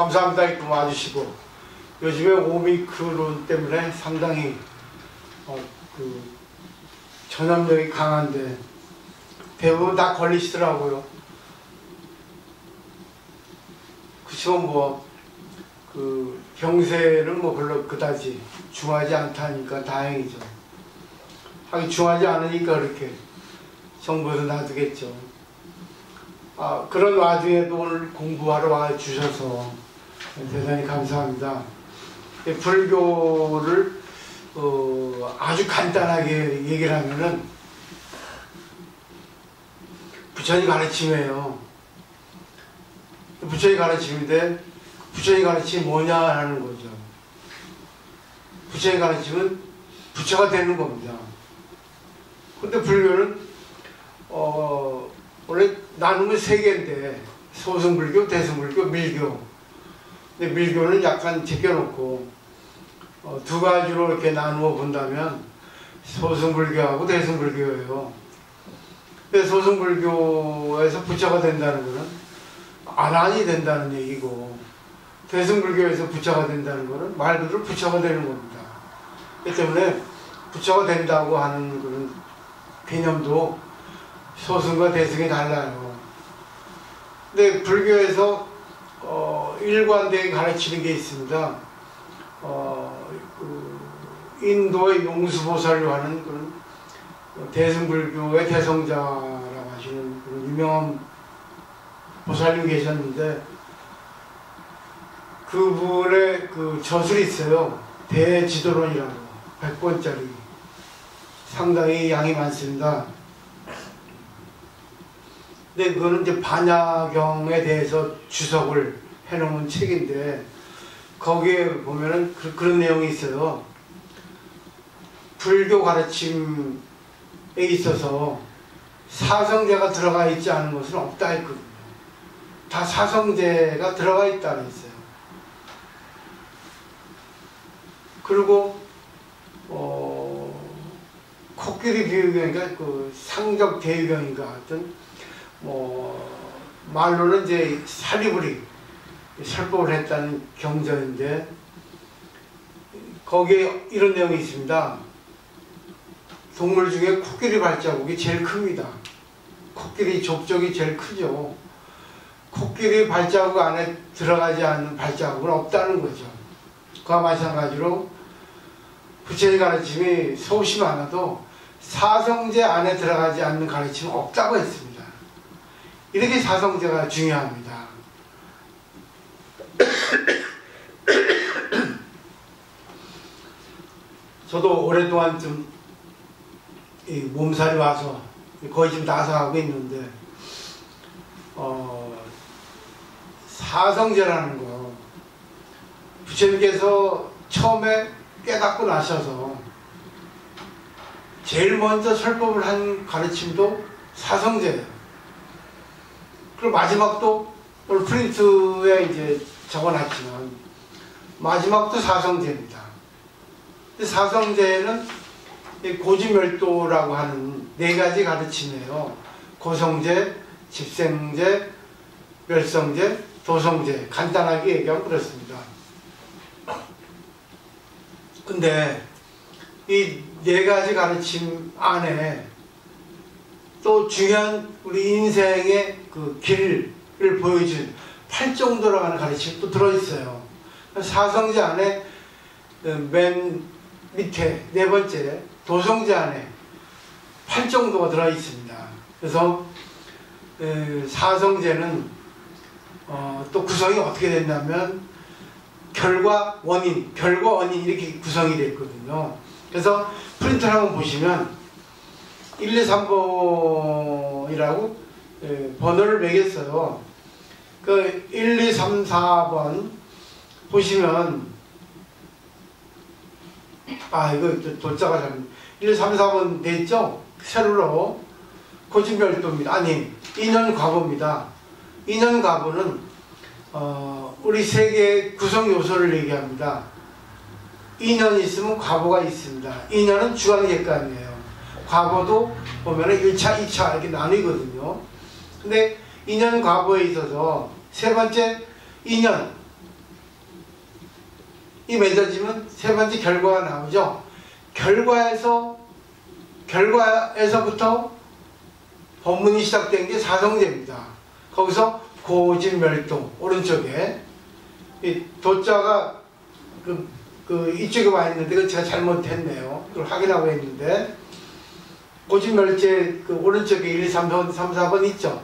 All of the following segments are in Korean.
감사합니다. 이렇게 와주시고, 요즘에 오미크론 때문에 상당히 전염력이 강한데 대부분 다 걸리시더라고요. 그치만 병세는 별로 그다지 중하지 않다니까 다행이죠. 하긴 중하지 않으니까 그렇게 정부에서 놔두겠죠. 그런 와중에도 오늘 공부하러 와주셔서 대단히 감사합니다. 불교를 아주 간단하게 얘기를 하면은 부처님 가르침이에요. 부처님 가르침인데 부처님 가르침이 뭐냐 하는 거죠. 부처님 가르침은 부처가 되는 겁니다. 근데 불교는 원래 나누면 세 개인데 소승불교, 대승불교, 밀교. 근데 밀교는 약간 제껴놓고 두 가지로 이렇게 나누어 본다면 소승불교하고 대승불교예요. 근데 소승불교에서 부처가 된다는 것은 아란이 된다는 얘기고, 대승불교에서 부처가 된다는 것은 말 그대로 부처가 되는 겁니다. 그렇기 때문에 부처가 된다고 하는 그런 개념도 소승과 대승이 달라요. 근데 불교에서 일관되게 가르치는 게 있습니다. 인도의 용수보살로 하는 그런 대승불교의 대성자라고 하시는 그런 유명한 보살님 계셨는데, 그분의 저술이 있어요. 대지도론이라고 100권짜리 상당히 양이 많습니다. 근데 그거는 이제 반야경에 대해서 주석을 해놓은 책인데, 거기에 보면은 그런 내용이 있어요. 불교 가르침에 있어서 사성제가 들어가 있지 않은 것은 없다 했거든요. 다 사성제가 들어가 있다 했어요. 그리고 코끼리 비유경인가 상적 대유경인가 하여튼 말로는 이제 사리부리 설법을 했다는 경전인데, 거기에 이런 내용이 있습니다. 동물 중에 코끼리 발자국이 제일 큽니다. 코끼리 족적이 제일 크죠. 코끼리 발자국 안에 들어가지 않는 발자국은 없다는 거죠. 그와 마찬가지로 부처의 가르침이 소시 많아도 사성제 안에 들어가지 않는 가르침은 없다고 했습니다. 이렇게 사성제가 중요합니다. 저도 오랫동안 좀 몸살이 와서 거의 지금 나서하고 있는데, 사성제라는 거, 부처님께서 처음에 깨닫고 나셔서 제일 먼저 설법을 한 가르침도 사성제예요. 그리고 마지막도 오늘 프린트에 이제 적어놨지만 마지막도 사성제입니다. 사성제는 고지멸도라고 하는 네 가지 가르침이에요. 고성제, 집생제, 멸성제, 도성제. 간단하게 얘기하면 그렇습니다. 근데 이 네 가지 가르침 안에 또 중요한 우리 인생의 그 길을 보여준 8정도라고 하는 가르침이 또 들어있어요. 사성제 안에 맨 밑에 네 번째 도성제 안에 8정도가 들어있습니다. 그래서 사성제는 또 구성이 어떻게 됐냐면 결과 원인 이렇게 구성이 되어 있거든요. 그래서 프린트를 한번 보시면 1, 2, 3번이라고 번호를 매겼어요. 그 1, 2, 3, 4번 보시면 이거 돌자가 잘못 1, 2, 3, 4번 돼 있죠? 세로로 고진별도입니다. 아니, 인연과보입니다. 인연과보는 우리 세계의 구성 요소를 얘기합니다. 인연이 있으면 과보가 있습니다. 인연은 주관객관이에요. 과보도 보면은 1차, 2차 이렇게 나뉘거든요. 근데 인연 과보에 있어서 세 번째 인연, 이 맺어지면 세 번째 결과가 나오죠. 결과에서부터 법문이 시작된 게 사성제입니다. 거기서 고진멸도 오른쪽에 이 도자가 이쪽에 와 있는데 그 제가 잘못했네요. 그걸 확인하고 했는데 고진멸제 그 오른쪽에 1, 2, 3, 4번 있죠.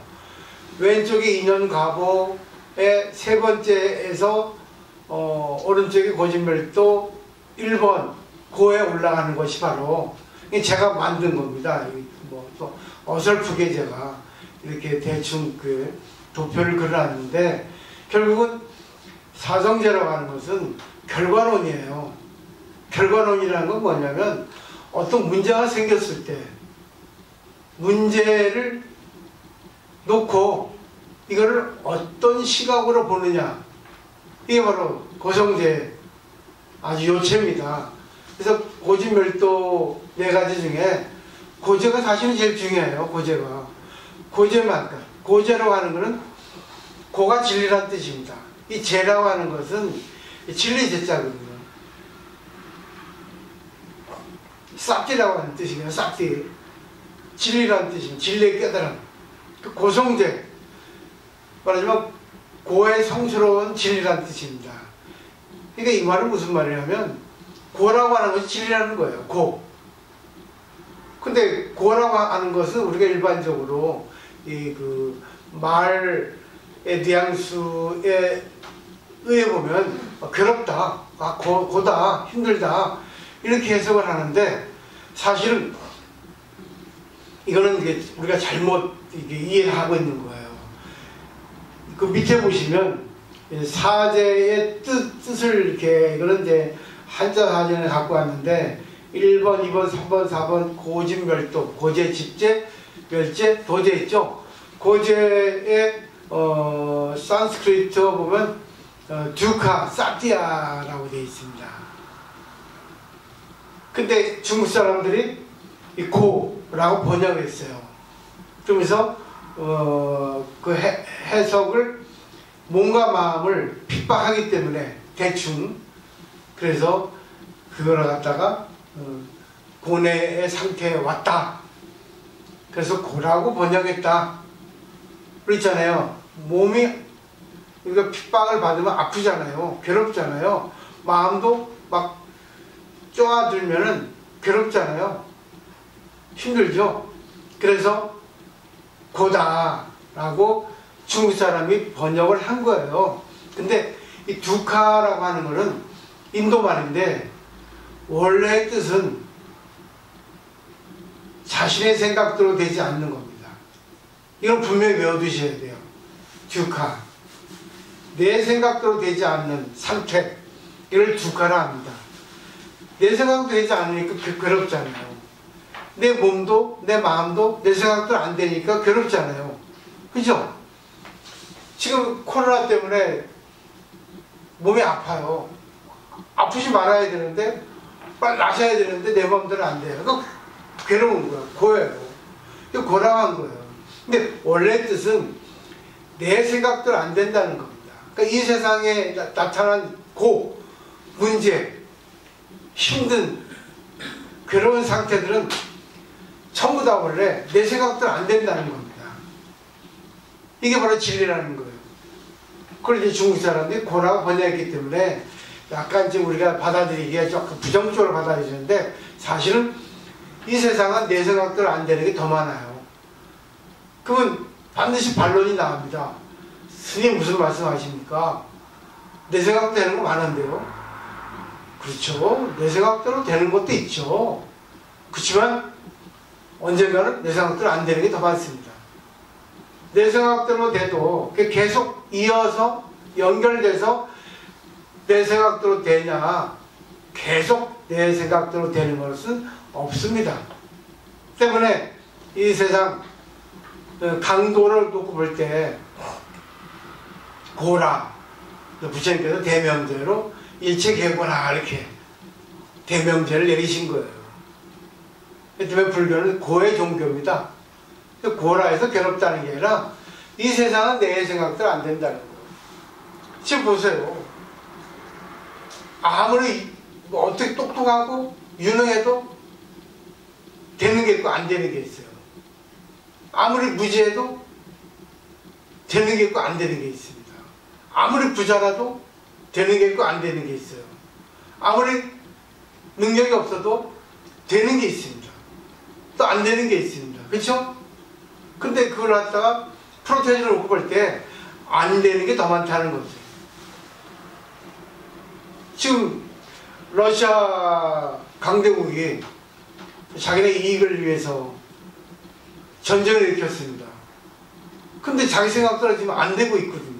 왼쪽에 인연가보의 세 번째에서 오른쪽에 고진멸도 1번 고에 올라가는 것이 바로 제가 만든 겁니다. 또 어설프게 제가 이렇게 대충 그 도표를 그려놨는데 결국은 사성제라고 하는 것은 결과론이에요. 결과론이라는 건 뭐냐면 어떤 문제가 생겼을 때 문제를 놓고 이거를 어떤 시각으로 보느냐, 이게 바로 고성제 아주 요체입니다. 그래서 고진멸도 네 가지 중에 고제가 사실은 제일 중요해요. 고제라고 하는 것은 고가 진리란 뜻입니다. 이 제라고 하는 것은 진리 제자거든요. 싹지라고 하는 뜻이에요. 싹지. 진리란 뜻입니다. 진리의 깨달음. 그 고성제. 말하자면 고의 성스러운 진리란 뜻입니다. 그러니까 이 말은 무슨 말이냐면 고라고 하는 것이 진리라는 거예요. 고. 근데 고라고 하는 것은 우리가 일반적으로 말의 뉘앙스에 의해 보면 괴롭다, 고다, 힘들다 이렇게 해석을 하는데 사실은 이거는 이게 우리가 잘못 이해를 하고 있는 거예요. 그 밑에 보시면 사제의 뜻을 이렇게 이거는 이제 한자 사전에 갖고 왔는데 1번, 2번, 3번, 4번 고진멸도, 고제, 집제, 멸제, 도제 있죠. 고제의 산스크리트 보면 듀카, 사티아라고 되어 있습니다. 근데 중국 사람들이 이 고라고 번역했어요. 그러면서 그 해석을 몸과 마음을 핍박하기 때문에 대충 그래서 그거를 갖다가 고뇌의 상태에 왔다. 그래서 고라고 번역했다. 그렇잖아요. 몸이 우리가 핍박을 받으면 아프잖아요. 괴롭잖아요. 마음도 막 쪼아들면은 괴롭잖아요. 힘들죠. 그래서 고다라고 중국 사람이 번역을 한 거예요. 근데 이 두카라고 하는 거는 인도 말인데 원래의 뜻은 자신의 생각대로 되지 않는 겁니다. 이건 분명히 외워두셔야 돼요. 두카. 내 생각대로 되지 않는 상태. 이걸 두카라 합니다. 내 생각대로 되지 않으니까 괴롭잖아요. 내 몸도 내 마음도 내 생각대로 안 되니까 괴롭잖아요. 그죠? 지금 코로나 때문에 몸이 아파요. 아프지 말아야 되는데 빨리 나셔야 되는데 내 마음대로 안 돼요. 그러니까 괴로운 거예요. 고예요. 이거 고라한 거예요. 근데 원래 뜻은 내 생각대로 안 된다는 겁니다. 그러니까 이 세상에 나타난 고, 문제, 힘든 괴로운 상태들은 전부 다 원래 내 생각대로 안 된다는 겁니다. 이게 바로 진리라는 거예요. 그걸 이제 중국 사람들이 고라고 번역했기 때문에 약간 이제 우리가 받아들이기에 조금 부정적으로 받아들이는데 사실은 이 세상은 내 생각대로 안 되는 게 더 많아요. 그러면 반드시 반론이 나옵니다. 스님 무슨 말씀 하십니까? 내 생각대로 되는 거 많은데요. 그렇죠. 내 생각대로 되는 것도 있죠. 그렇지만 언젠가는 내 생각대로 안 되는 게 더 많습니다. 내 생각대로 돼도 계속 이어서 연결돼서 내 생각대로 되냐, 계속 내 생각대로 되는 것은 없습니다. 때문에 이 세상 강도를 놓고 볼 때 고라, 부처님께서 대명제로 일체계고라 이렇게 대명제를 내리신 거예요. 때문에 불교는 고의 종교입니다. 고라에서 괴롭다는 게 아니라 이 세상은 내 생각대로 안 된다는 거예요. 지금 보세요. 아무리 뭐 어떻게 똑똑하고 유능해도 되는 게 있고 안 되는 게 있어요. 아무리 무지해도 되는 게 있고 안 되는 게 있습니다. 아무리 부자라도 되는 게 있고 안 되는 게 있어요. 아무리 능력이 없어도 되는 게 있습니다. 또 안 되는 게 있습니다. 그렇죠? 근데 그걸 갖다가 프로테인을 놓고 볼 때 안 되는 게 더 많다는 거죠. 지금 러시아 강대국이 자기네 이익을 위해서 전쟁을 일으켰습니다. 근데 자기 생각대로 지금 안 되고 있거든요.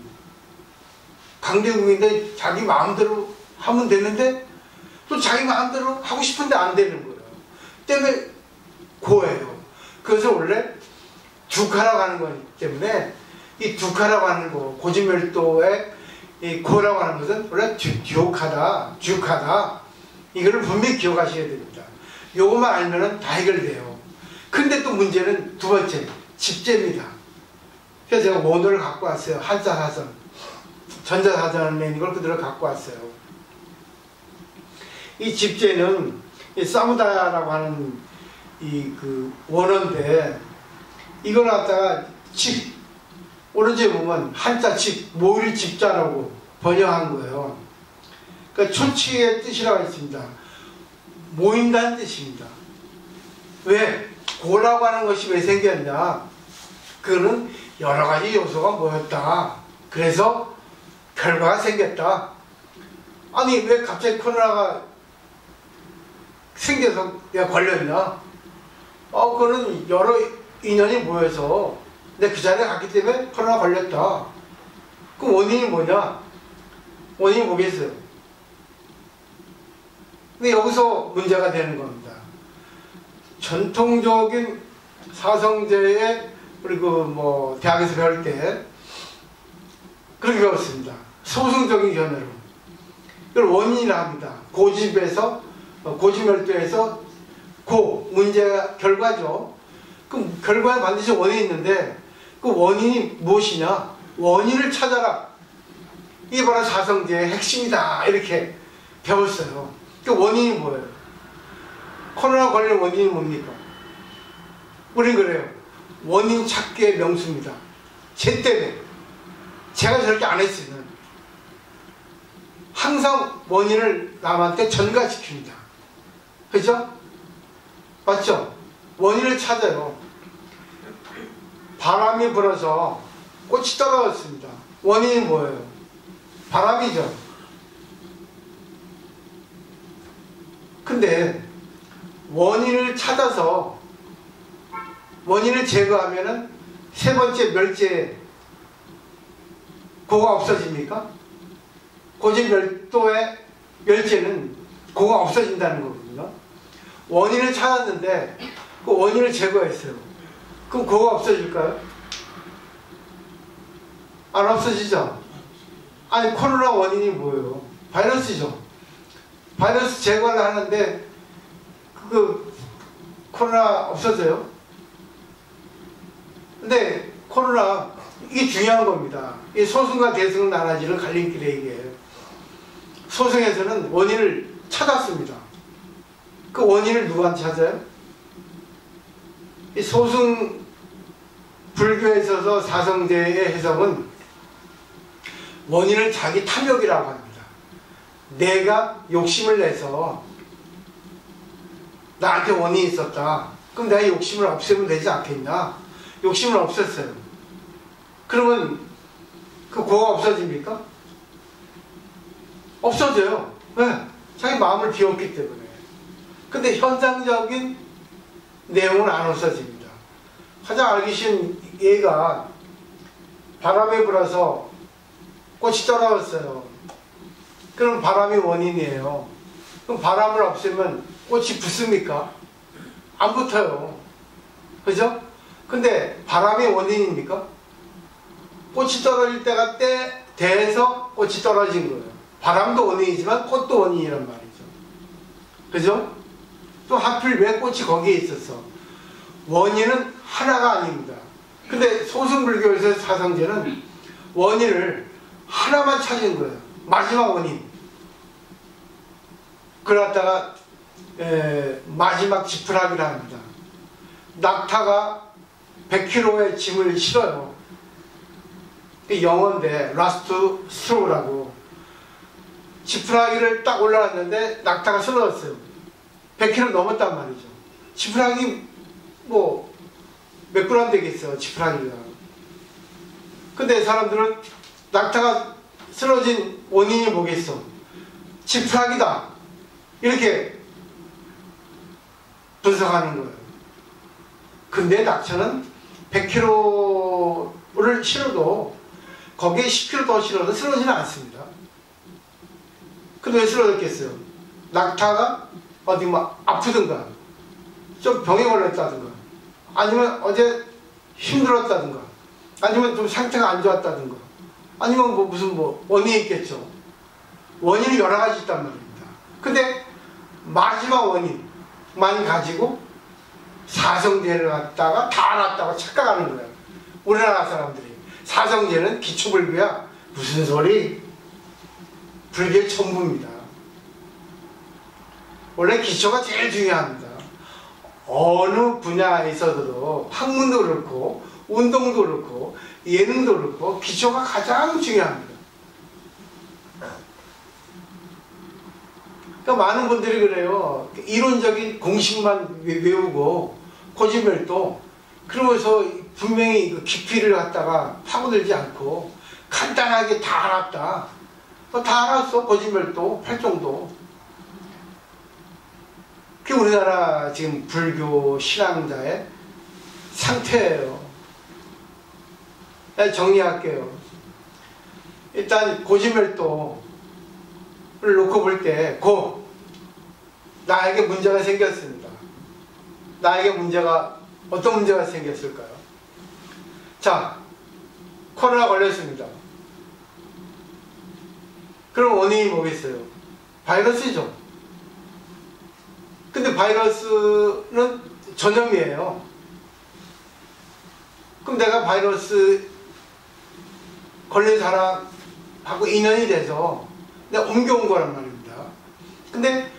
강대국인데 자기 마음대로 하면 되는데 또 자기 마음대로 하고 싶은데 안 되는 거예요. 때문에 고예요. 그래서 원래 듀카라고 하는 거기 때문에 이 듀카라고 하는 거, 고지멸도의 이 고라고 하는 것은 원래 듀카다. 이거를 분명히 기억하셔야 됩니다. 요것만 알면은 다 해결돼요. 근데 또 문제는 두 번째, 집제입니다. 그래서 제가 원어를 갖고 왔어요. 한자사전. 전자사전에 있는 걸 그대로 갖고 왔어요. 이 집제는 이 사무다라고 하는 이 그 원어인데 이걸 갖다가 집, 오른쪽에 보면 한자 집, 모일 집자라고 번역한 거예요. 그러니까 초치의 뜻이라고 있습니다. 모인다는 뜻입니다. 왜? 고라고 하는 것이 왜 생겼냐? 그거는 여러 가지 요소가 모였다. 그래서 결과가 생겼다. 아니 왜 갑자기 코로나가 생겨서 내가 걸렸냐? 그거는 여러 인연이 모여서 내가 그 자리에 갔기 때문에 코로나 걸렸다. 그럼 원인이 뭐냐? 원인이 뭐겠어요? 근데 여기서 문제가 되는 겁니다. 전통적인 사성제에 우리 뭐 대학에서 배울 때 그렇게 배웠습니다. 소승적인 견해로 이걸 원인이라 합니다. 고집에서 고집멸도에서 문제가 결과죠. 그럼 결과에 반드시 원인이 있는데 그 원인이 무엇이냐? 원인을 찾아라. 이게 바로 사성제의 핵심이다. 이렇게 배웠어요. 그 원인이 뭐예요? 코로나 걸린 원인이 뭡니까? 우린 그래요. 원인 찾기의 명수입니다. 쟤 때문에. 제가 저렇게 안 했으면 항상 원인을 남한테 전가시킵니다. 그죠? 맞죠? 원인을 찾아요. 바람이 불어서 꽃이 떨어졌습니다. 원인이 뭐예요? 바람이죠. 근데 원인을 찾아서 원인을 제거하면은 세 번째 멸제 고가 없어집니까? 고지멸도의 멸제는 고가 없어진다는 거거든요. 원인을 찾았는데 그 원인을 제거했어요. 그럼 고가 없어질까요? 안 없어지죠? 아니 코로나 원인이 뭐예요? 바이러스죠. 바이러스 제거를 하는데 그 코로나 없어져요? 근데 코로나 이게 중요한 겁니다. 이 소승과 대승 나눠지는 갈림길에 이게 소승에서는 원인을 찾았습니다. 그 원인을 누구한테 찾아요? 이 소승 불교에 있어서 사성제의 해석은 원인을 자기 탐욕이라고 합니다. 내가 욕심을 내서 나한테 원인이 있었다. 그럼 내가 욕심을 없애면 되지 않겠냐? 욕심을 없앴어요. 그러면 그 고가 없어집니까? 없어져요. 왜? 자기 마음을 비웠기 때문에. 근데 현상적인 내용은 안 없어집니다. 가장 알기 쉬운 예가 바람이 불어서 꽃이 떨어졌어요. 그럼 바람이 원인이에요. 그럼 바람을 없애면 꽃이 붙습니까? 안 붙어요. 그죠? 근데 바람이 원인입니까? 꽃이 떨어질 때가 돼서 꽃이 떨어진 거예요. 바람도 원인이지만 꽃도 원인이란 말이죠. 그죠? 또 하필 왜 꽃이 거기에 있었어? 원인은 하나가 아닙니다. 근데 소승불교에서 사성제는 원인을 하나만 찾은 거예요. 마지막 원인. 그걸 갖다가 마지막 지푸라기라 합니다. 낙타가 100kg의 짐을 실어요. 영어인데 라스트 스로우라고. 지푸라기를 딱 올라갔는데 낙타가 쓰러졌어요. 100kg 넘었단 말이죠. 지푸라기 뭐 몇 그램 되겠어요, 지푸라기가. 근데 사람들은 낙타가 쓰러진 원인이 뭐겠어? 지푸라기다, 이렇게 분석하는 거예요. 근데 낙타는 100kg를 실어도 거기에 10kg 더 실어도 쓰러지는 않습니다. 근데 왜 쓰러졌겠어요? 낙타가 어디 뭐 아프든가 좀 병에 걸렸다든가 아니면 어제 힘들었다든가 아니면 좀 상태가 안 좋았다든가 아니면 뭐 무슨 뭐 원인이 있겠죠. 원인이 여러 가지 있단 말입니다. 근데 마지막 원인만 가지고 사성제를 갖다가 다 알았다고 착각하는 거예요. 우리나라 사람들이. 사성제는 기초불교야. 무슨 소리? 불교의 전부입니다. 원래 기초가 제일 중요합니다. 어느 분야에 있어서도 학문도 그렇고 운동도 그렇고 예능도 그렇고 기초가 가장 중요합니다. 그러니까 많은 분들이 그래요. 이론적인 공식만 외우고 고지별도 그러면서 분명히 그 깊이를 갖다가 파고들지 않고 간단하게 다 알았다. 다 알았어. 고지별도 팔종도. 그게 우리나라 지금 불교 신앙자의 상태예요. 정리할게요. 일단 고지별도를 놓고 볼 때 나에게 문제가 생겼습니다. 나에게 어떤 문제가 생겼을까요? 자, 코로나 걸렸습니다. 그럼 원인이 뭐겠어요? 바이러스죠. 근데 바이러스는 전염이에요. 그럼 내가 바이러스 걸린 사람하고 인연이 돼서 내가 옮겨온 거란 말입니다. 근데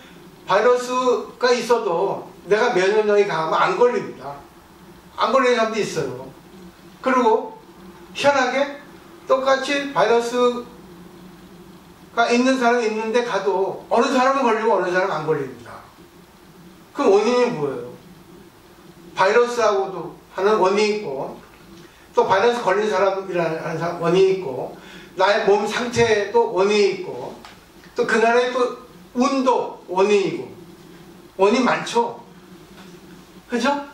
바이러스가 있어도 내가 면역력이 강하면 안 걸립니다. 안 걸리는 사람도 있어요. 그리고 희한하게 똑같이 바이러스가 있는 사람이 있는데 가도 어느 사람은 걸리고 어느 사람은 안 걸립니다. 그 원인이 뭐예요? 바이러스하고도 하는 원인이 있고 또 바이러스 걸린 사람이라는 원인이 있고 나의 몸 상태에도 원인이 있고 또 그날의 또 운도 원인이고 원인 많죠? 그죠?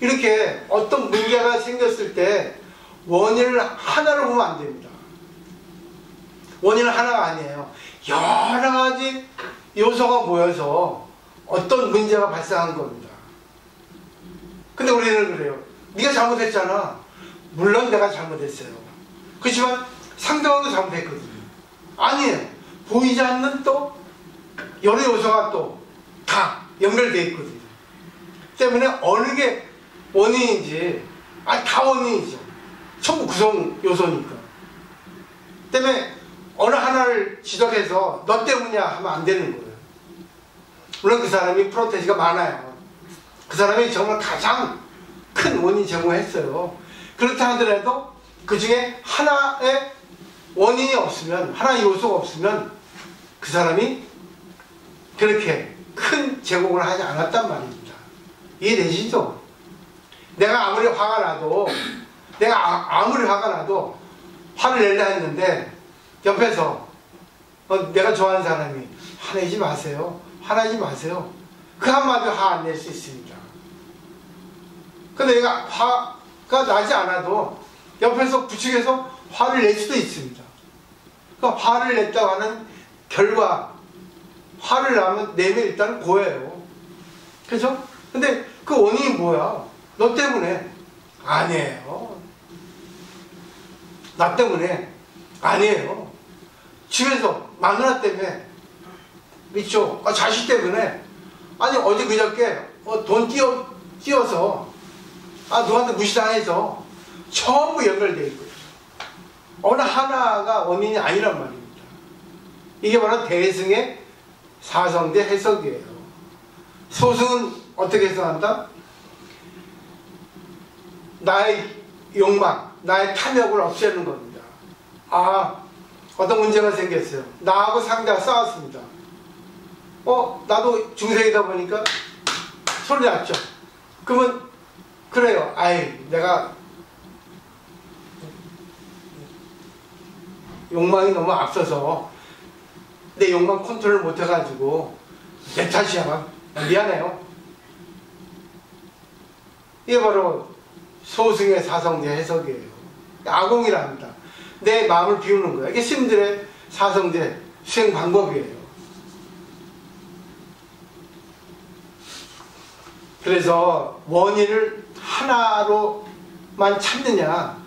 이렇게 어떤 문제가 생겼을 때 원인을 하나로 보면 안 됩니다. 원인은 하나가 아니에요. 여러 가지 요소가 모여서 어떤 문제가 발생한 겁니다. 근데 우리는 그래요. 네가 잘못했잖아. 물론 내가 잘못했어요. 그렇지만 상대방도 잘못했거든요. 아니에요. 보이지 않는 또 여러 요소가 또 다 연결되어 있거든요. 때문에 어느 게 원인인지 다 원인이죠. 전부 구성 요소니까. 때문에 어느 하나를 지적해서 너 때문이야 하면 안 되는 거예요. 물론 그 사람이 프로테지가 많아요. 그 사람이 정말 가장 큰 원인 제공했어요. 그렇다 하더라도 그 중에 하나의 원인이 없으면, 하나의 요소가 없으면 그 사람이 그렇게 큰 제공을 하지 않았단 말입니다. 이해되시죠? 내가 아무리 화가 나도 화를 내려 했는데 옆에서 내가 좋아하는 사람이 화내지 마세요. 그 한마디 화 안 낼 수 있습니다. 근데 내가 화가 나지 않아도 옆에서 부축해서 화를 낼 수도 있습니다. 그러니까 화를 냈다고 하는 결과, 화를 내면 일단 고해요. 그죠? 근데 그 원인이 뭐야? 너 때문에. 아니에요. 나 때문에. 아니에요. 집에서 마누라 때문에. 있죠? 자식 때문에. 아니 어제 그저께 돈 띄어서 누구한테 무시당해서 전부 연결되어 있거든요. 어느 하나가 원인이 아니란 말입니다. 이게 바로 대승의 사성제 해석이에요. 소승은 어떻게 해석한다? 나의 욕망, 나의 탐욕을 없애는 겁니다. 아, 어떤 문제가 생겼어요. 나하고 상대가 싸웠습니다. 나도 중생이다 보니까 소리 났죠. 그러면 그래요. 아이, 내가 욕망이 너무 앞서서 내 욕망 컨트롤 못해가지고 내 탓이야. 미안해요. 이게 바로 소승의 사성제 해석이에요. 아공이랍니다. 내 마음을 비우는 거예요. 이게 스님들의 사성제 수행 방법이에요. 그래서 원인을 하나로만 찾느냐,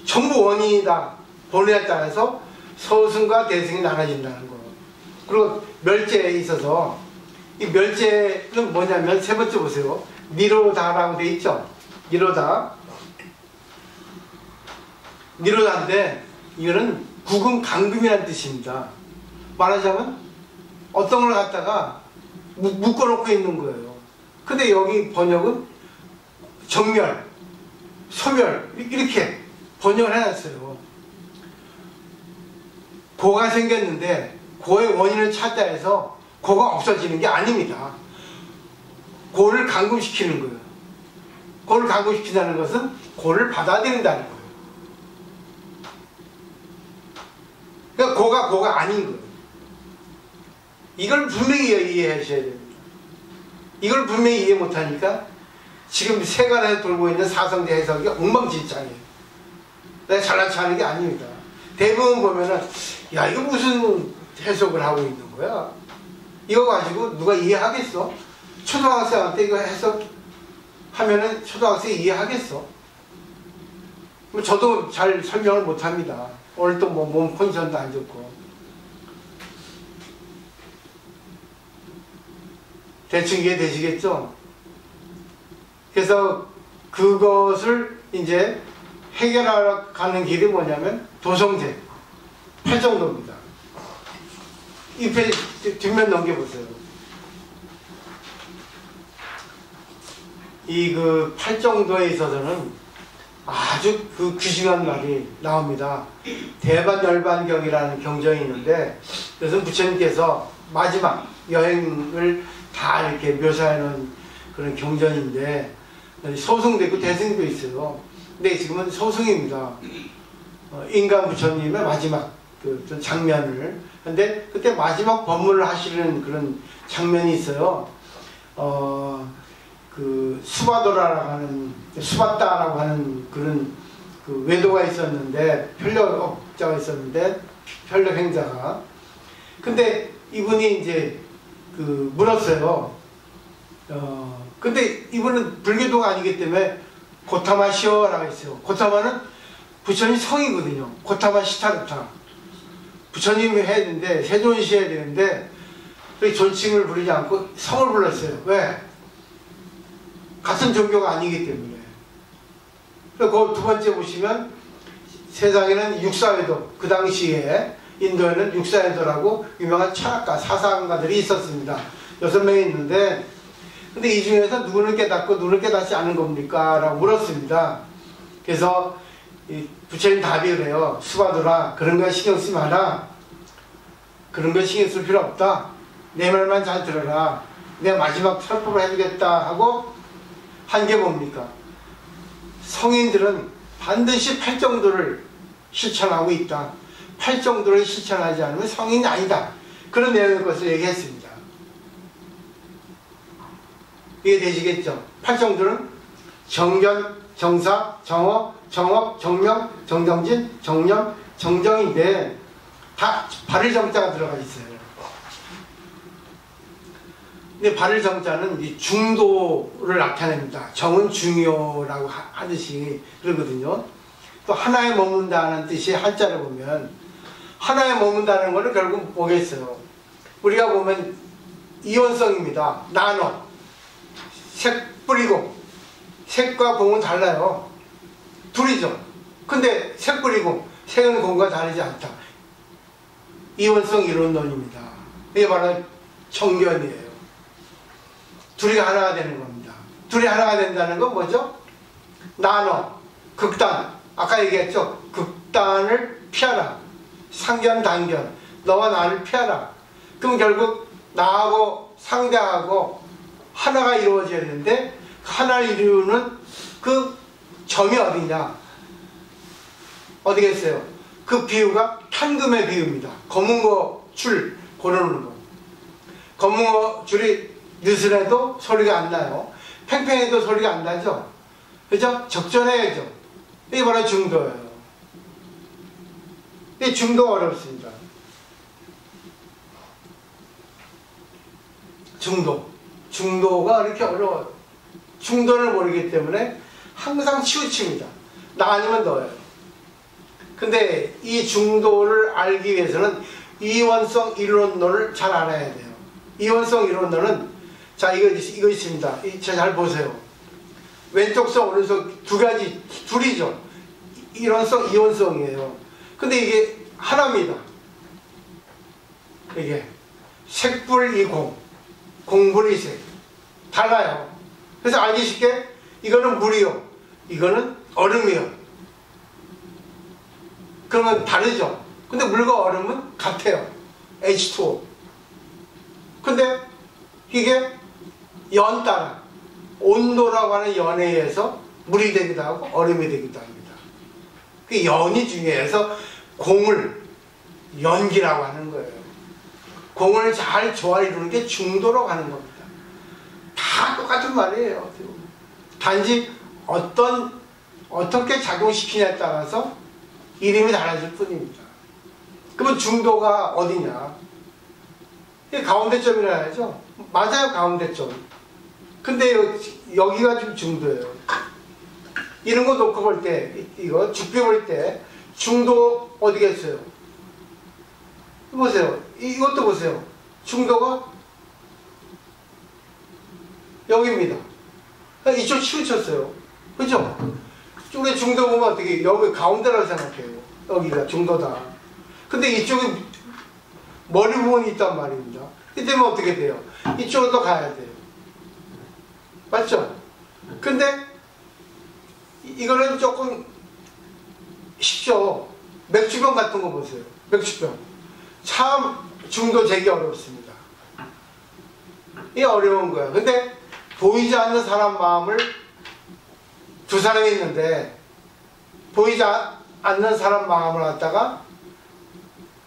전부 원인이다, 본래에 따라서 소승과 대승이 나눠진다는 거. 그리고 멸제에 있어서 이 멸제는 뭐냐면 세 번째 보세요. 니로다라고 돼 있죠. 니로다. 니로다인데 이거는 구금 강금이라는 뜻입니다. 말하자면 어떤 걸 갖다가 묶어놓고 있는 거예요. 근데 여기 번역은 정멸, 소멸 이렇게 번역을 해놨어요. 고가 생겼는데 고의 원인을 찾다 해서 고가 없어지는 게 아닙니다. 고를 감금시키는 거예요. 고를 감금시킨다는 것은 고를 받아들인다는 거예요. 그러니까 고가 아닌 거예요. 이걸 분명히 이해하셔야 됩니다. 이걸 분명히 이해 못하니까 지금 세간에서 돌고 있는 사성제 해석이 엉망진창이에요. 내가 잘난 척하는 게 아닙니다. 대부분 보면은 야, 이거 무슨 해석을 하고 있는 거야? 이거 가지고 누가 이해하겠어? 초등학생한테 이거 해석하면은 초등학생이 이해하겠어? 저도 잘 설명을 못합니다. 오늘 또 뭐 몸 컨디션도 안 좋고. 대충 이해되시겠죠? 그래서 그것을 이제 해결하러 가는 길이 뭐냐면 도성제 8정도입니다. 이 페이지 뒷면 넘겨보세요. 이 그 8정도에 있어서는 아주 그 귀중한 말이 나옵니다. 대반열반경이라는 경전이 있는데, 그래서 부처님께서 마지막 여행을 다 이렇게 묘사해 놓은 그런 경전인데, 소승도 있고 대승도 있어요. 근데 지금은 소승입니다. 인간 부처님의 마지막 그 장면을. 근데 그때 마지막 법문을 하시는 그런 장면이 있어요. 그 수바도라라고 하는, 수바다라고 하는 그런 그 외도가 있었는데, 편력업자가 있었는데, 편력행자가. 근데 이분이 이제 그 물었어요. 근데 이분은 불교도가 아니기 때문에 고타마시오라고 했어요. 고타마는 부처님 성이거든요. 고타마 시타르타. 부처님이 해야 되는데, 세존시 해야 되는데, 그 존칭을 부르지 않고 성을 불렀어요. 왜? 같은 종교가 아니기 때문에. 그리고 그 두 번째 보시면 세상에는 육사외도, 그 당시에 인도에는 육사외도라고 유명한 철학가, 사상가들이 있었습니다. 6명이 있는데, 근데 이 중에서 누구는 깨닫고 누구는 깨닫지 않은 겁니까? 라고 물었습니다. 그래서 이 부처님 답이 그래요. 수바도라, 그런 거 신경 쓰지 마라. 그런 거 신경 쓸 필요 없다. 내 말만 잘 들어라. 내가 마지막 설법을 해주겠다 하고 한 게 뭡니까? 성인들은 반드시 8정도를 실천하고 있다. 8정도를 실천하지 않으면 성인이 아니다. 그런 내용의 것을 얘기했습니다. 이게 되시겠죠? 8정도는 정견, 정사, 정어, 정업, 정명, 정정진, 정념, 정정인데 다 바를 정자가 들어가 있어요. 근데 바를 정자는 이 중도를 나타냅니다. 정은 중요라고 하듯이 그러거든요. 또 하나에 머문다는 뜻이 한자를 보면 하나에 머문다는 거는 결국 뭐겠어요? 우리가 보면 이원성입니다. 나눠. 색 뿌리고 색과 공은 달라요. 둘이죠. 근데 색 뿌리고 색은 공과 다르지 않다. 이원성 이론론입니다. 이게 바로 정견이에요. 둘이 하나가 되는 겁니다. 둘이 하나가 된다는 건 뭐죠? 나눠, 극단. 아까 얘기했죠? 극단을 피하라. 상견, 단견. 너와 나를 피하라. 그럼 결국 나하고 상대하고 하나가 이루어져야 되는데 하나를 이루는 그 점이 어디냐? 어디겠어요? 그 비유가 탄금의 비유입니다. 검은 거 줄 고르는 거. 검은 거 줄이 느슨해도 소리가 안 나요. 팽팽해도 소리가 안 나죠. 그죠? 적절해야죠. 이게 바로 중도예요. 이 중도가 어렵습니다. 중도가 이렇게 어려워요. 중도를 모르기 때문에 항상 치우칩니다. 나 아니면 너예요. 근데 이 중도를 알기 위해서는 이원성 이론론을 잘 알아야 돼요. 이원성 이론론은 자 이거 있습니다. 잘 보세요. 왼쪽성 오른쪽 두 가지 둘이죠. 이론성 이원성이에요. 근데 이게 하나입니다. 이게 색불이공 공불이색 달라요. 그래서 알기 쉽게 이거는 물이요 이거는 얼음이요. 그러면 다르죠. 근데 물과 얼음은 같아요. H2O. 근데 이게 연 따라 온도라고 하는 연에 의해서 물이 되기도 하고 얼음이 되기도 합니다. 그 연이 중요해서 공을 연기라고 하는 거예요. 공을 잘 조화 이루는 게 중도라고 하는 겁니다. 다 똑같은 말이에요. 단지 어떻게 작용시키냐에 따라서 이름이 달라질 뿐입니다. 그러면 중도가 어디냐? 이게 가운데점이라 해야죠. 맞아요, 가운데점. 근데 여기가 좀 중도예요. 이런 거 놓고 볼 때, 이거 죽비 볼 때 중도 어디겠어요? 보세요. 이것도 보세요. 중도가 여기입니다. 이쪽 치우쳤어요. 그죠? 우리 중도 보면 어떻게 여기 가운데라고 생각해요. 여기가 중도다. 근데 이쪽에 머리 부분이 있단 말입니다. 이때면 어떻게 돼요? 이쪽으로 가야 돼요. 맞죠? 근데 이거는 조금 쉽죠. 맥주병 같은 거 보세요. 맥주병. 참 중도 재기 어렵습니다. 이게 어려운 거예요. 근데 보이지 않는 사람 마음을 두 사람이 있는데 보이지 않는 사람 마음을 갖다가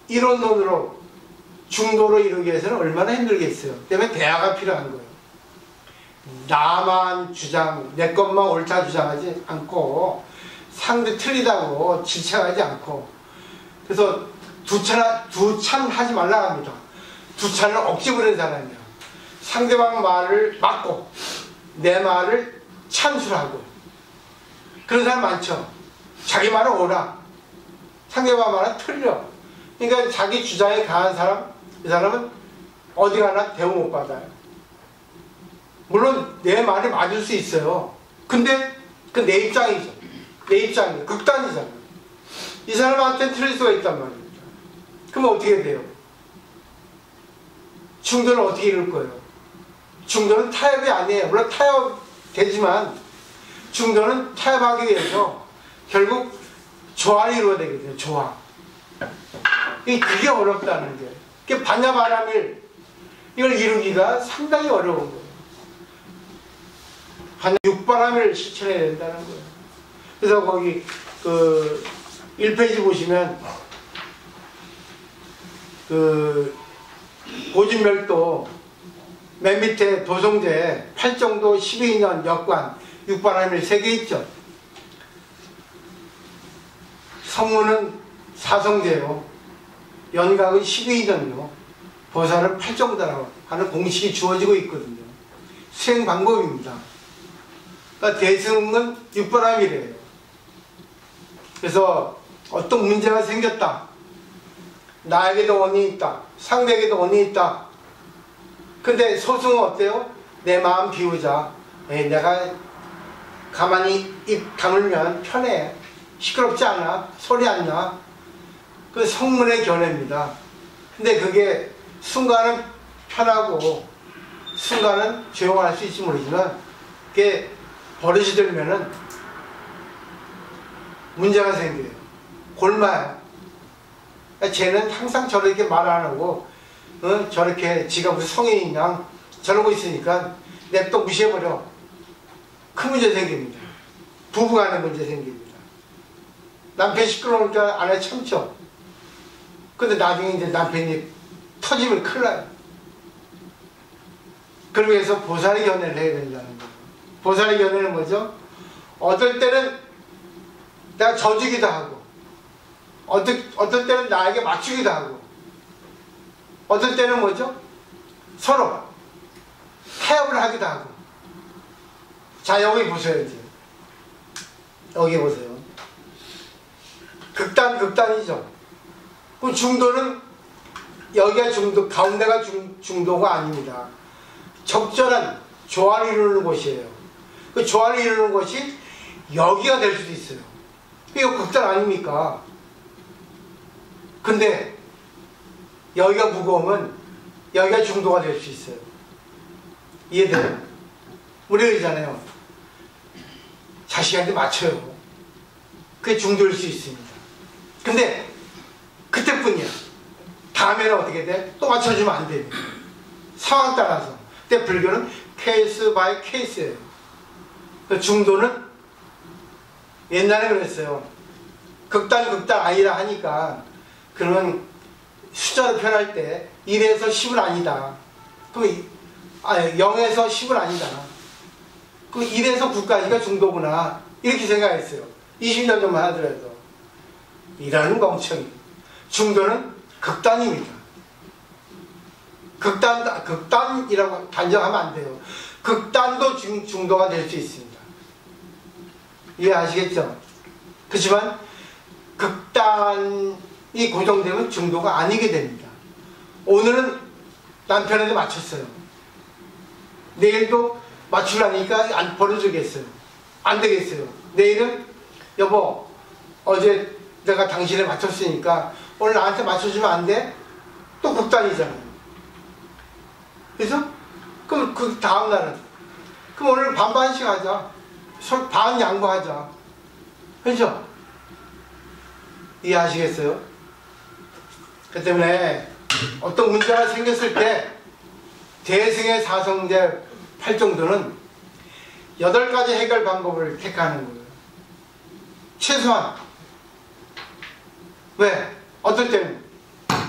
이론론으로 중도로 이루기 위해서는 얼마나 힘들겠어요. 때문에 대화가 필요한 거예요. 나만 주장, 내 것만 옳다 주장하지 않고 상대 틀리다고 질책하지 않고 그래서 두찬하지 말라 합니다. 두찬을 억지 부리는 사람이야. 상대방 말을 막고 내 말을 찬술하고 그런 사람 많죠. 자기 말은 옳아. 상대방 말은 틀려. 그러니까 자기 주장에 강한 사람, 이 사람은 어디 가나 대우 못 받아요. 물론 내 말이 맞을 수 있어요. 근데 그 내 입장이죠. 내 입장이에요. 극단이잖아요. 이 사람한테는 틀릴 수가 있단 말입니다. 그럼 어떻게 돼요? 중도는 어떻게 이룰 거예요? 중도는 타협이 아니에요. 물론 타협 되지만 중도는 타협하기 위해서 결국 조화를 이루어야 되거든요. 조화. 그게 어렵다는 게. 그게 반야바라밀 이걸 이루기가 상당히 어려운 거예요. 육바라밀을 실천해야 된다는 거예요. 그래서 거기 그 1페이지 보시면 그 고진멸도 맨 밑에 도성제 8정도 12년 역관 육바라밀 3개 있죠. 성문은 사성제요. 연각은 12년요. 보살은 8정도라고 하는 공식이 주어지고 있거든요. 수행 방법입니다. 그러니까 대승은 육바라밀이에요. 그래서 어떤 문제가 생겼다. 나에게도 원인이 있다. 상대에게도 원인이 있다. 근데 소승은 어때요? 내 마음 비우자. 내가 가만히 입 다물면 편해. 시끄럽지 않아. 소리 안 나. 그 성문의 견해입니다. 근데 그게 순간은 편하고 순간은 조용할 수 있을지 모르지만 그게 버릇이 들면은 문제가 생겨요. 골마요. 쟤는 항상 저렇게 말 안 하고 저렇게 지가 무슨 성인인 양 저러고 있으니까 냅둬 무시해버려. 큰 문제 생깁니다. 부부간에 문제 생깁니다. 남편이 시끄러우니까 아내 참죠. 근데 나중에 이제 남편이 터지면 큰일 나요. 그러기 위해서 보살의 견해를 해야 된다는 거예요. 보살의 견해는 뭐죠? 어떨 때는 내가 져주기도 하고 어떨 때는 나에게 맞추기도 하고 어떨 때는 뭐죠? 서로 타협을 하기도 하고. 자, 여기 보세요. 이제 여기 보세요. 극단이죠. 그럼 중도는 여기가 중도, 가운데가 중도가 아닙니다. 적절한 조화를 이루는 곳이에요. 그 조화를 이루는 곳이 여기가 될 수도 있어요. 이거 극단 아닙니까? 근데 여기가 무거우면 여기가 중도가 될 수 있어요. 이해돼요? 우리가 그러잖아요. 자식한테 맞춰요. 그게 중도일 수 있습니다. 근데 그때뿐이야. 다음에는 어떻게 돼? 또 맞춰주면 안 됩니다. 상황 따라서. 근데 불교는 케이스 바이 케이스예요. 중도는 옛날에 그랬어요. 극단 아니라 하니까 그러면 숫자로 표현할 때 1에서 10은 아니다. 그럼 0에서 10은 아니다. 그럼 1에서 9까지가 중도구나. 이렇게 생각했어요. 20년 전만 하더라도. 이라는 멍청이. 중도는 극단입니다. 극단이라고 단정하면 안 돼요. 극단도 중도가 될 수 있습니다. 이해하시겠죠? 그렇지만 극단이 고정되면 중도가 아니게 됩니다. 오늘은 남편한테 맞췄어요. 내일도 맞추려니까 안 버려주겠어요. 안 되겠어요. 내일은 여보 어제 내가 당신에 맞췄으니까 오늘 나한테 맞춰주면 안 돼? 또 극단이잖아요. 그래서 그럼 그 다음날은 그럼 오늘 반반씩 하자. 반 양보하자. 그렇죠? 이해하시겠어요? 그 때문에 어떤 문제가 생겼을 때 대승의 사성제 8정도는 8가지 해결 방법을 택하는 거예요. 최소한. 왜? 어떨 때는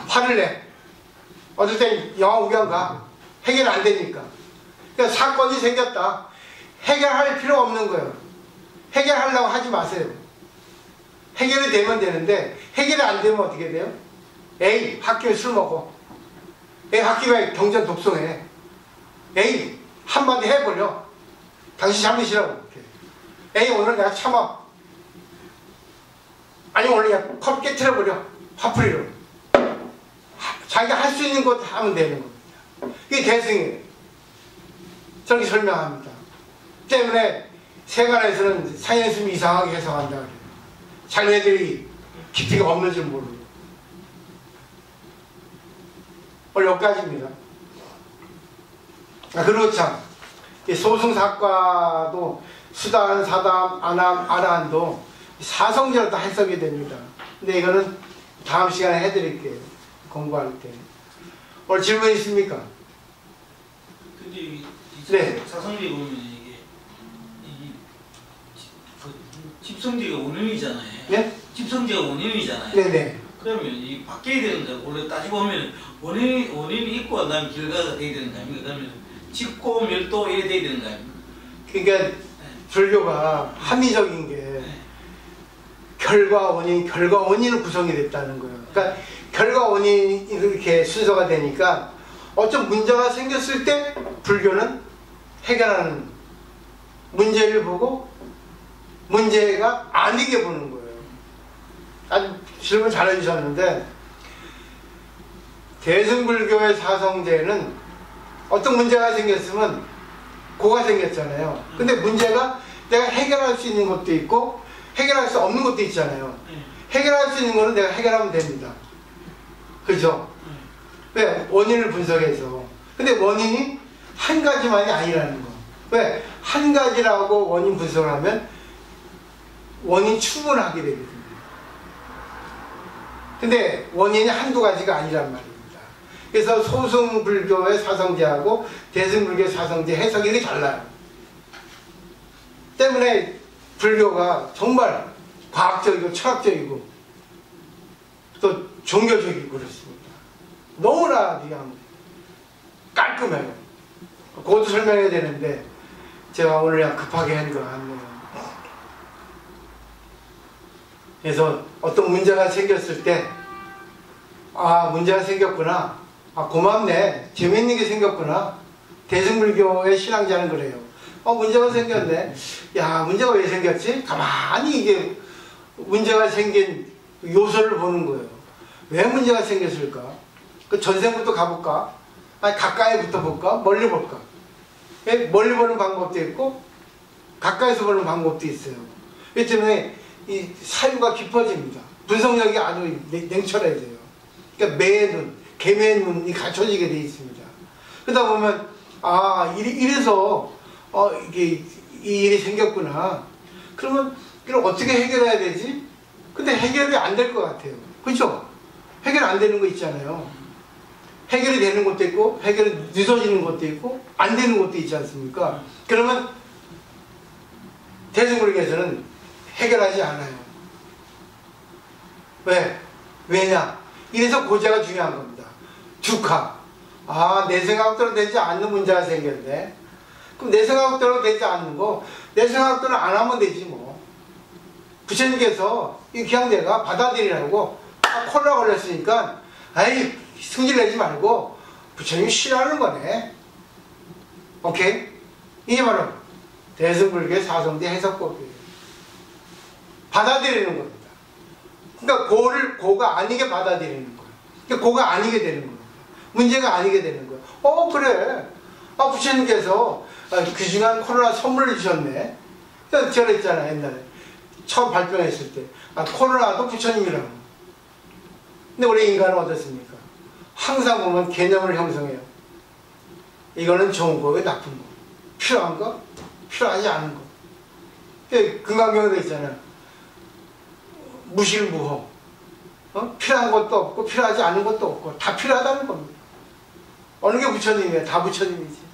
화를 내. 어떨 때는 영화 구경 가. 해결 안 되니까. 그러니까 사건이 생겼다. 해결할 필요 없는 거예요. 해결하려고 하지 마세요. 해결이 되면 되는데 해결이 안 되면 어떻게 돼요? 에이, 학교에 술 먹어. 에이, 학교에 경전 독송해. 에이, 한마디 해버려. 당신 잘못이라고. 에이, 오늘 내가 참아. 아니, 오늘 그냥 컵 깨트려버려. 화풀이로. 자기가 할 수 있는 것 하면 되는 겁니다. 이게 대승이에요. 저렇게 설명합니다. 때문에 세간에서는 사연스님이 이상하게 해석한다 그래요. 자기네들이 깊이가 없는 줄 모르고. 오늘 여기까지입니다. 그리고 참 소승사과도 수단, 사담, 아남, 아라한도 사성제로 다 해석이 됩니다. 근데 이거는 다음 시간에 해드릴게요. 공부할 때. 오늘 질문 있습니까? 근데 이 네. 사성제 보면 이게 집성제가 원인이잖아요. 네? 집성제가 원인이잖아요. 네네. 그러면 이 바뀌어야 되는데 원래 따지고 보면 원인이 있고 난 다음에 결과가 돼야 되는 거 아닙니까? 그러면 집고 멸도 이래 돼야 되는 거 아닙니까? 그러니까 불교가 합리적인 게 결과 원인은 구성이 됐다는 거예요. 그러니까 결과 원인이 이렇게 순서가 되니까 어떤 문제가 생겼을 때 불교는 해결하는 문제를 보고 문제가 아니게 보는 거예요. 아주 질문 잘 해주셨는데 대승불교의 사성제는 어떤 문제가 생겼으면 고가 생겼잖아요. 근데 문제가 내가 해결할 수 있는 것도 있고 해결할 수 없는 것도 있잖아요. 해결할 수 있는 거는 내가 해결하면 됩니다. 그죠? 왜? 원인을 분석해서. 근데 원인이 한 가지만이 아니라는 거. 왜? 한 가지라고 원인 분석을 하면 원인 추론하게 되거든요. 근데 원인이 한두 가지가 아니란 말입니다. 그래서 소승불교의 사성제하고 대승불교의 사성제 해석이 이렇게 달라요. 때문에 불교가 정말 과학적이고 철학적이고 또 종교적이고 그렇습니다. 너무나 그냥 깔끔해요. 그것도 설명해야 되는데 제가 오늘 그냥 급하게 한 거 같네요. 그래서 어떤 문제가 생겼을 때 아, 문제가 생겼구나. 아, 고맙네. 재밌는 게 생겼구나. 대승불교의 신앙자는 그래요. 문제가 생겼네. 야, 문제가 왜 생겼지? 가만히 이게 문제가 생긴 요소를 보는 거예요. 왜 문제가 생겼을까? 그 전생부터 가볼까? 아니, 가까이 붙어볼까? 멀리 볼까? 멀리 보는 방법도 있고 가까이서 보는 방법도 있어요. 그렇기 때문에 이 사유가 깊어집니다. 분석력이 아주 냉철해야 돼요. 그러니까 매의 눈, 개매의 눈이 갖춰지게 되어 있습니다. 그러다 보면 아, 이래서 이게 이 일이 생겼구나. 그러면 이걸 어떻게 해결해야 되지? 근데 해결이 안 될 것 같아요. 그렇죠? 해결 안 되는 거 있잖아요. 해결이 되는 것도 있고 해결이 늦어지는 것도 있고 안 되는 것도 있지 않습니까? 그러면 대승불교에서는 해결하지 않아요. 왜? 왜냐? 이래서 고제가 중요한 겁니다. 두카. 아, 내 생각대로 되지 않는 문제가 생겼네. 그럼 내 생각대로 되지 않는 거, 내 생각대로 안 하면 되지 뭐. 부처님께서 그냥 내가 받아들이라고 콜라 걸렸으니까 아이 승질 내지 말고 부처님이 싫어하는 거네. 오케이? 이게 바로 대승불교의 사성제 해석법이에요. 받아들이는 겁니다. 그러니까 고가 아니게 받아들이는 거예요. 그러니까 고가 아니게 되는 거예요. 문제가 아니게 되는 거예요. 그래. 부처님께서 귀중한 코로나 선물을 주셨네. 제가 그랬잖아요, 옛날에. 처음 발병했을 때. 코로나도 부처님이라고. 근데 우리 인간은 어떻습니까? 항상 보면 개념을 형성해요. 이거는 좋은 거, 이거 나쁜 거. 필요한 거, 필요하지 않은 거. 금강경에도 있잖아요. 무실무호. 필요한 것도 없고 필요하지 않은 것도 없고 다 필요하다는 겁니다. 어느 게 부처님이에요? 다 부처님이지.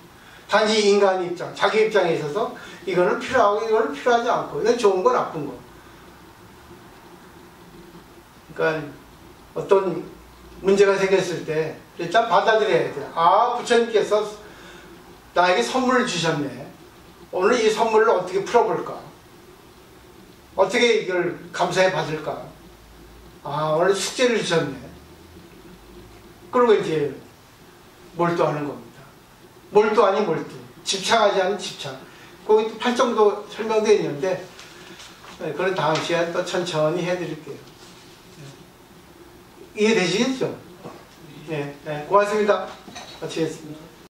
단지 인간 입장, 자기 입장에 있어서 이거는 필요하고 이거는 필요하지 않고 이건 좋은 거 나쁜 거. 그러니까 어떤 문제가 생겼을 때 일단 받아들여야 돼요. 아, 부처님께서 나에게 선물을 주셨네. 오늘 이 선물을 어떻게 풀어볼까? 어떻게 이걸 감사해 받을까? 아, 오늘 숙제를 주셨네. 그리고 이제 몰두하는 겁니다. 몰두 아닌 몰두. 집착하지 않은 집착. 거기 또 8정도 설명되어 있는데 그건 다음 시간에 또 천천히 해드릴게요. 이해되시겠죠? 네, 고맙습니다. 마치겠습니다.